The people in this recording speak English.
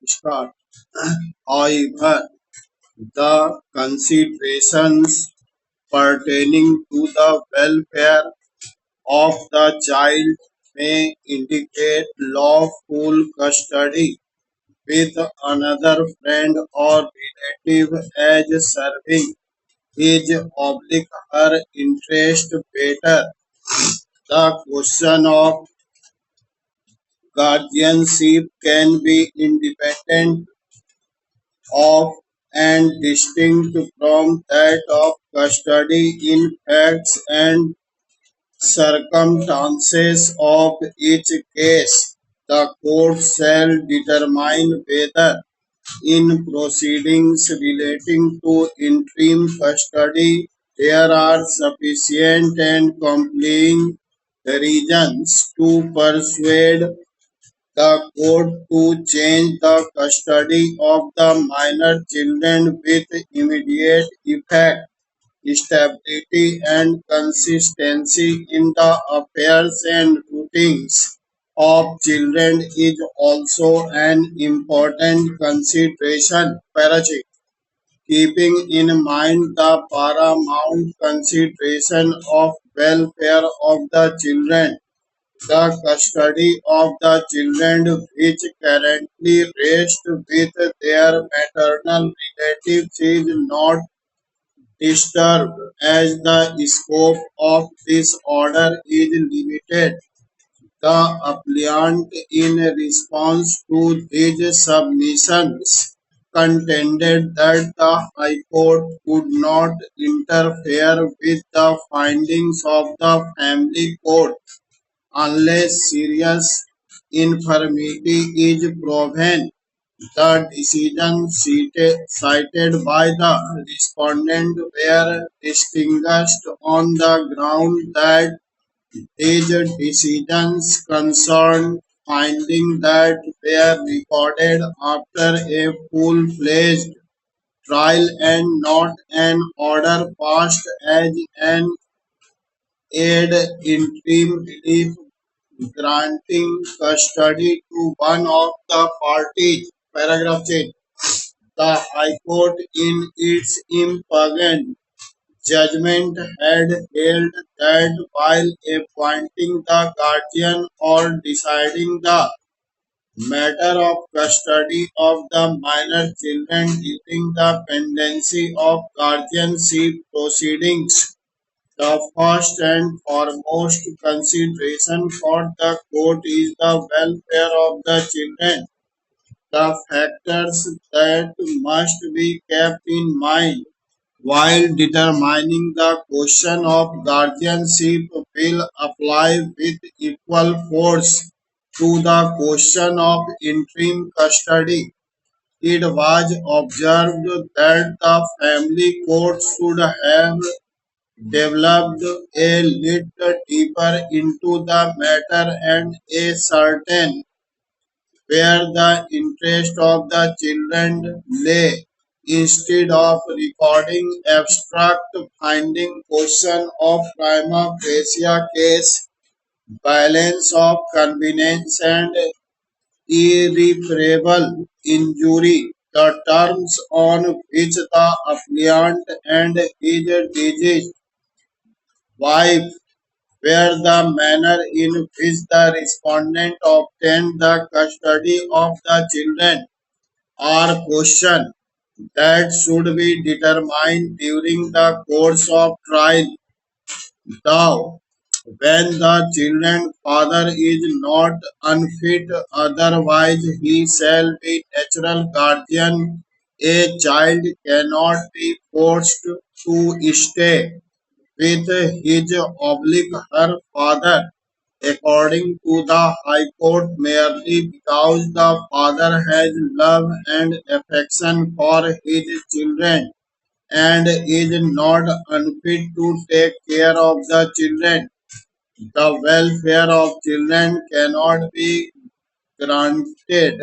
start. However, the considerations pertaining to the welfare of the child may indicate lawful custody with another friend or relative as serving his oblique her interest better. The question of guardianship can be independent of and distinct from that of custody in facts and circumstances of each case. The court shall determine whether in proceedings relating to interim custody there are sufficient and compelling reasons to persuade the court to change the custody of the minor children with immediate effect. Stability and consistency in the affairs and routines of children is also an important consideration. Parachi. Keeping in mind the paramount consideration of welfare of the children, the custody of the children which currently rest with their maternal relatives is not disturbed as the scope of this order is limited. The appellant, in response to these submissions, contended that the High Court could not interfere with the findings of the Family Court unless serious infirmity is proven. The decisions cited by the respondent were distinguished on the ground that these decisions concerned findings that were recorded after a full-fledged trial and not an order passed as an aid interim relief granting custody to one of the parties. Paragraph 10. The High Court in its impugned judgment had held that while appointing the guardian or deciding the matter of custody of the minor children during the pendency of guardianship proceedings, the first and foremost consideration for the court is the welfare of the children. The factors that must be kept in mind while determining the question of guardianship will apply with equal force to the question of interim custody. It was observed that the family court should have developed a little deeper into the matter and ascertained where the interest of the children lay, instead of recording abstract finding question of prima facie case, balance of convenience and irreparable injury, the terms on which the appellant and his deceased wife where the manner in which the respondent obtained the custody of the children are questions that should be determined during the course of trial. Thou, when the children's father is not unfit, otherwise he shall be natural guardian. A child cannot be forced to stay with his oblique her father, according to the High Court, merely because the father has love and affection for his children and is not unfit to take care of the children. The welfare of children cannot be granted